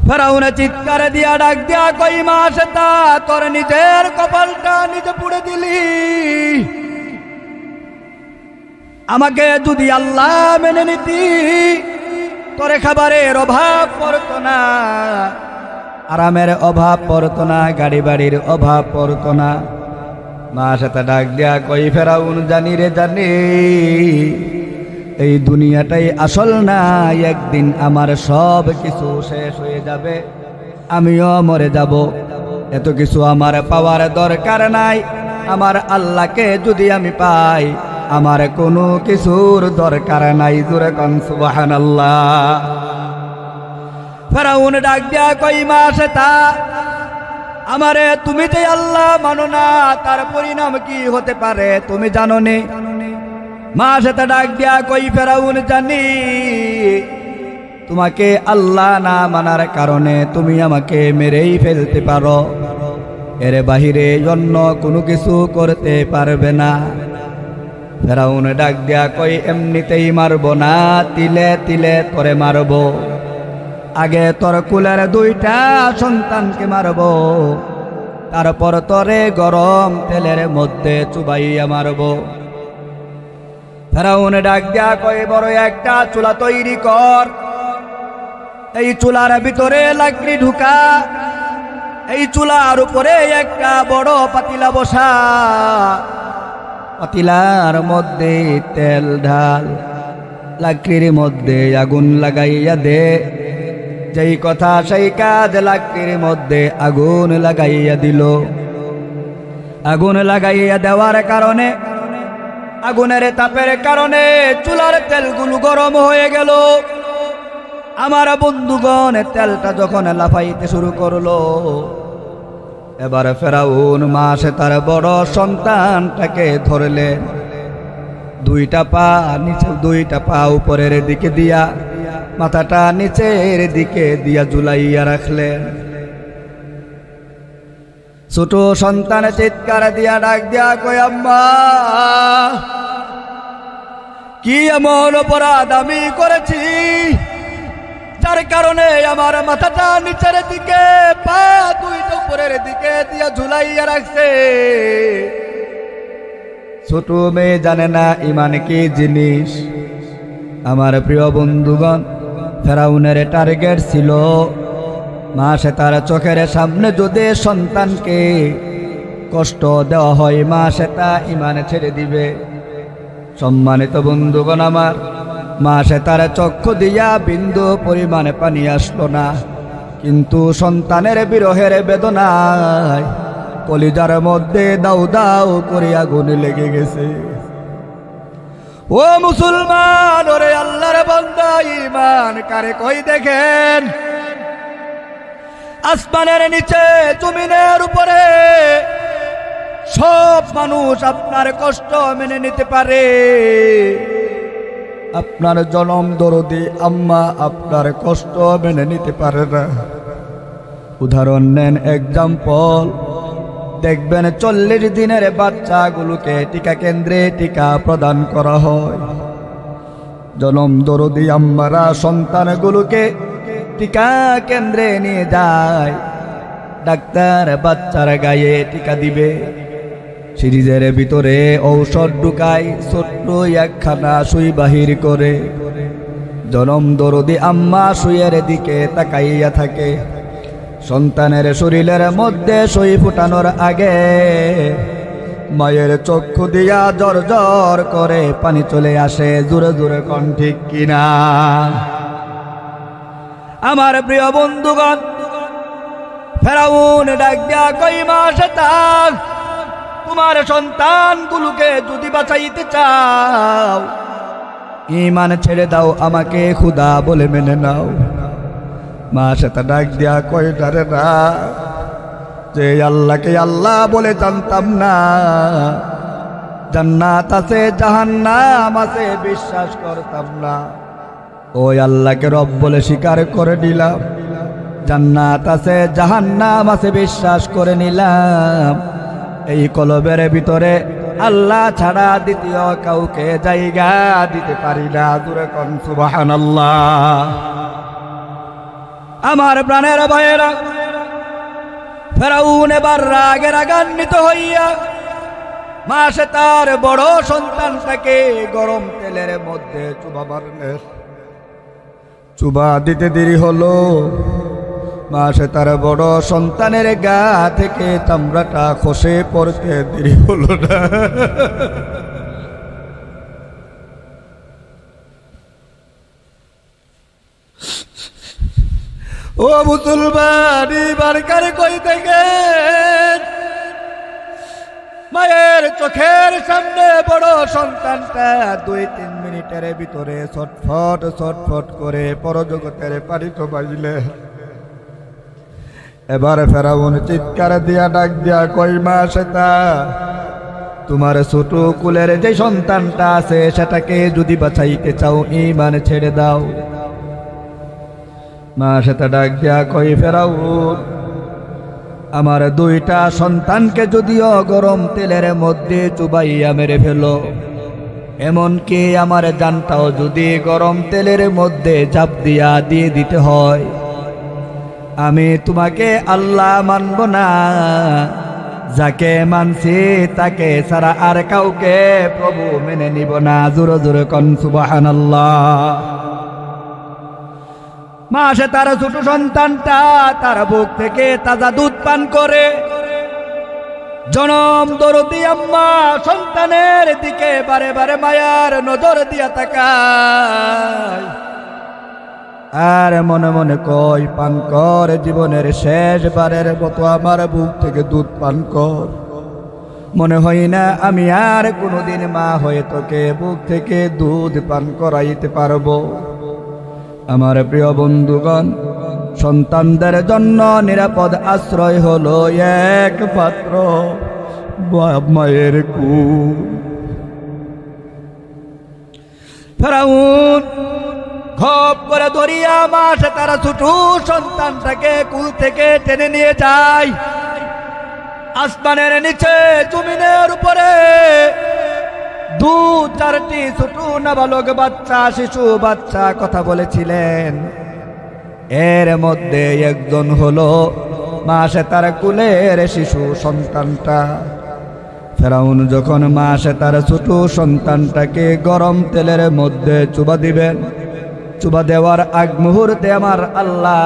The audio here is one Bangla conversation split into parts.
ফেরাউন চিৎকার দিয়া ডাক দিয়া কই মা সেতা তোর নিজের কপালটা নিজে পুড়ে দিলি। আমাকে যদি আল্লাহ মেনে নিতি তোরে খাবারের অভাব পড়তো না, আরামের অভাব পড়তো না, গাড়ি বাড়ির অভাব পড়তো না। মা সেতা ডাক দিয়া কই ফেরাউন জানি রে জানি এই দুনিয়াটাই আসল না, একদিন আমার সব কিছু শেষ হয়ে যাবে, আমিও মরে যাব। এত কিছু আমার পাওয়ার দরকার নাই, আমার আল্লাহকে যদি আমি পাই আমার কোনো কিছুর দরকার নাই। জোরে কোন সুবহানাল্লাহ। ফেরাউন ডাক দিয়া কই মা সেতা আমারে তুমি যে আল্লাহ মানো না তার পরিণাম কি হতে পারে তুমি জানো নে? মা সেতা ডাক দিয়া কই ফেরাউন জানি তোমাকে আল্লাহ না মানার কারণে তুমি আমাকে মেরেই ফেলতে পারো, এর বাহিরে অন্য কোনো কিছু করতে পারবে না। ফেরাউন ডাক দিয়া কই এমনিতেই মারবো না, তিলে তিলে তোরে মারবো। আগে তোর কুলের দুইটা সন্তানকে মারবো, তারপর তোরে গরম তেলের মধ্যে চুবাইয়া মারবো। ফেরাউন ডাক দিয়া কই বড় একটা চুলা তৈরি কর, এই চুলার ভিতরে লাকড়ি ঢুকা, এই চুলার উপরে একটা বড় পাতিলা বসা, পাতিলার মধ্যে তেল ঢাল, লাকড়ির মধ্যে আগুন লাগাইয়া দে। যেই কথা সেই কাজ, লাকড়ির মধ্যে আগুন লাগাইয়া দিল। আগুন লাগাইয়া দেওয়ার কারণে, আগুনের তাপের কারণে চুলার তেলগুলো গরম হয়ে গেল। আমার বন্ধুগণ তেলটা যখন লাফাইতে শুরু করলো, এবার ফেরাউন মা সেতার বড় সন্তানটাকে ধরলেন, দুইটা পা নিচে, দুইটা পা উপরের দিকে দিয়া, মাথাটা নিচের দিকে দিয়া ঝুলাইয়া রাখলেন। ছোট সন্তান চিৎকার দিয়া ডাক দিয়া কই আম্মা কি এমন অপরাধ আমি করেছি যার কারণে আমার মাথাটা নিচের দিকে, পা দুইটা উপরের দিকে দিয়া ঝুলাইয়া রাখছে? ছোট মেয়ে জানে না ইমান কি জিনিস। আমার প্রিয় বন্ধুগণ, ফেরাউনের টার্গেট ছিল মা সেতার চোখের সামনে যদি সন্তানকে কষ্ট দেওয়া হয় মা সেতা ইমান ছেড়ে দিবে। সম্মানিত বন্ধুগণ আমার, মা সেতার চক্ষু দিয়া বিন্দু পরিমাণে পানি আসলো না, কিন্তু সন্তানের বিরহের বেদনায় কলিজার মধ্যে দাউ দাউ করে আগুন লেগে গেছে। ও মুসলমান, ওরে আল্লাহর বান্দা, ঈমান কারে কই দেখেন? আসমানের নিচে, জমিনের উপরে সব মানুষ আপনার কষ্ট মেনে নিতে পারে, আপনার জনম দরদি আম্মা আপনার কষ্ট মেনে নিতে পারে না। উদাহরণ নেন, এক্সাম্পল, দেখবেন 40 দিনের বাচ্চাগুলোকে টিকা কেন্দ্রে টিকা প্রদান করা হয়। জনম দরদি আম্মারা সন্তানগুলোকে টিকা কেন্দ্রে নিয়ে যায়, ডাক্তার বাচ্চার গায়ে টিকা দিবে, সিরিজের ভিতরে ঔষধ ঢুকায়, ছোট্ট একখানা সুই বাহির করে। জনম দরদি আম্মা সুইয়ের দিকে তাকাইয়া থাকে। সন্তানের শরীরের মধ্যে সুই ফুটানোর আগে মায়ের চক্ষু দিয়া জর জর করে পানি চলে আসে। জোরে জোরে কোন ঠিক কিনা? আমার প্রিয় বন্ধুগণ, ফেরাউন ডাক দিয়া কই মা সেতা তোমার সন্তানগুলোকে যদি বাঁচাইতে চাও ঈমান ছেড়ে দাও, আমাকে খুদা বলে মেনে নাও। মা সেতা ডাক দিয়া কই ডারে না, যে আল্লাহকে আল্লাহ বলে জানতাম না, জান্নাত আছে জাহান্নাম আছে বিশ্বাস করতাম না, ওই আল্লাহকে রব বলে স্বীকার করে নিলাম, জান্নাত আছে জাহান্নাম আছে বিশ্বাস করে নিলাম। এই কলবের ভিতরে আল্লাহ ছাড়া দ্বিতীয় কাউকে জায়গা দিতে পারি না। জোরে কোন সুবহানাল্লাহ। আমার প্রাণের ভাইয়েরা, ফেরাউন এবার রাগে রাগান্বিত হইয়া মাসে তার বড় সন্তানটাকে গরম তেলের মধ্যে চুবা মারলেন। চুবা দিতে দেরি হলো, মাসে তার বড় সন্তানের গা থেকে চামড়াটা খসে পড়তে দেরি হলো না। ও মুসলমান, বারকার কই থেকে মায়ের চোখের সামনে বড় সন্তানটা 2-3 মিনিটের ভিতরে ছটফট ছটফট করে পরজগতের পারিত বাজিলে। এবার ফেরাউন চিৎকার দিয়া ডাক দিয়া কই, মা সেটা তোমার ছোট কুলের যে সন্তানটা আছে সেটাকে যদি বাঁচাইতে চাও ঈমান ছেড়ে দাও। মা সেটা ডাক দিয়া কই, ফেরাউন আমার 2টা সন্তানকে যদিও গরম তেলের মধ্যে চুবাইয়া মেরে ফেলো, এমনকি আমার জানটাও যদি গরম তেলের মধ্যে চাপ দিয়া দিয়ে দিতে হয়, আমি তোমাকে আল্লাহ মানব না। যাকে মানছি তাকে ছাড়া আর কাউকে প্রভু মেনে নিব না। জোরে জোরে কোন সুবহানাল্লাহ। মাসে তার ছোট সন্তানটা তার বুক থেকে তাজা দুধ পান করে জনম দরদি আম্মা সন্তানের দিকে বারে বারে মায়ার নজর দিয়া তাকায় আর মনে মনে কয়, পান কর, জীবনের শেষবারের মতো আমার বুক থেকে দুধ পান কর। মনে হয় না আমি আর কোনোদিন মা হয়ে তোকে বুক থেকে দুধ পান করাইতে পারবো। আমার প্রিয় বন্ধুগণ, সন্তানদের জন্য নিরাপদ আশ্রয় হলো একমাত্র মায়ের কুল। ফেরাউন খপ করে ধরিয়া মাসে তারা ছোট সন্তানটাকে কুল থেকে টেনে নিয়ে যায়। আসমানের নিচে জমিনের উপরে 2-4টি ছোট নাবালক বাচ্চা, শিশু বাচ্চা কথা বলেছিলেন। এর মধ্যে একজন হলো মাসে তার কুলের শিশু সন্তানটা। ফেরাউন যখন মাসে তার ছোট সন্তানটাকে গরম তেলের মধ্যে চুবা দিবেন, চুবা দেওয়ার আগ মুহূর্তে আমার আল্লাহ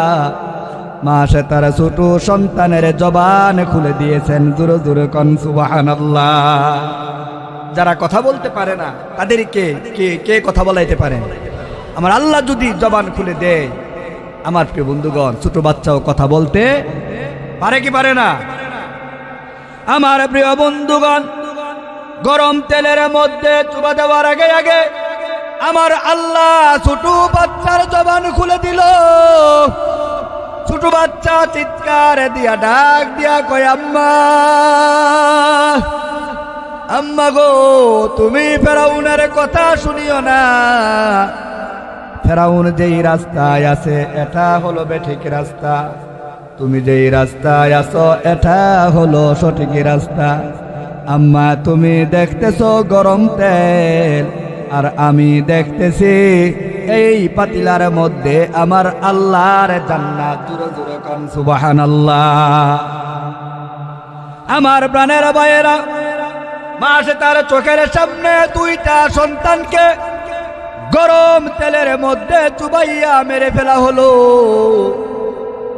মাসে তার ছোট সন্তানের জবান খুলে দিয়েছেন। জোরে জোরে কোন সুবহানাল্লাহ। যারা কথা বলতে পারে না তাদেরকে কে কথা বলাইতে পারে? আমার আল্লাহ যদি জবান খুলে দেয়, আমার প্রিয় বন্ধুগণ, ছোট বাচ্চাও কথা বলতে পারে কি পারে না? আমার প্রিয় বন্ধুগণ, গরম তেলের মধ্যে চুবা দেওয়ার আগে আগে আমার আল্লাহ ছোট বাচ্চার জবান খুলে দিল। ছোট বাচ্চা চিৎকার দিয়া ডাক দিয়া কয়, আম্মা আম্মা গো, তুমি ফেরাউনের কথা শুনিও না। ফেরাউন যেই রাস্তায় আছে এটা হলো বেঠিক রাস্তা, তুমি যেই রাস্তায় আছো এটা হলো সঠিক রাস্তা। আম্মা তুমি দেখতেছো গরম তেল, আর আমি দেখতেছি এই পাতিলার মধ্যে আমার আল্লাহর জান্নাত। জোরে জোরে কোন সুবহানাল্লাহ। আমার প্রাণের ভাইয়েরা, মাসে তার চোখের সামনে 2টা সন্তানকে গরম তেলের মধ্যে চুবাইয়া মেরে ফেলা হলো।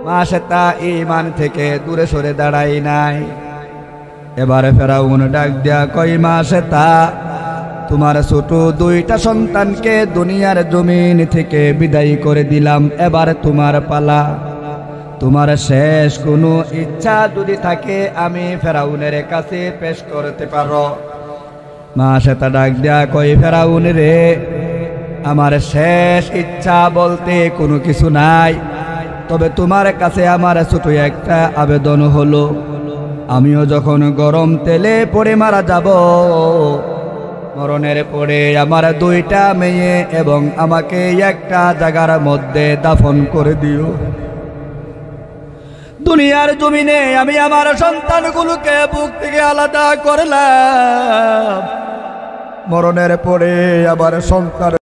মাসে তা ঈমান থেকে দূরে সরে দাঁড়াই নাই। এবারে ফেরাউন ডাক দিয়া কই, মাসে তা তোমার ছোট 2টা সন্তানকে দুনিয়ার জমিন থেকে বিদায় করে দিলাম, এবার তোমার পালা। তোমার শেষ কোনো ইচ্ছা যদি থাকে আমি ফেরাউনের কাছে পেশ করতে পারো। মা সেটা ডাক দেয়া কই, ফেরাউন রে, আমার শেষ ইচ্ছা বলতে কোনো কিছু নাই, তবে তোমার কাছে আমার ছোট একটা আবেদন হলো, আমিও যখন গরম তেলে পড়ে মারা যাব, মরণের পরে আমার 2টা মেয়ে এবং আমাকে একটা জায়গার মধ্যে দাফন করে দিও। দুনিয়ার জমিনে আমি আমার সন্তানগুলোকে বুক থেকে আলাদা করলাম, মরণের পরে আমার সন্তান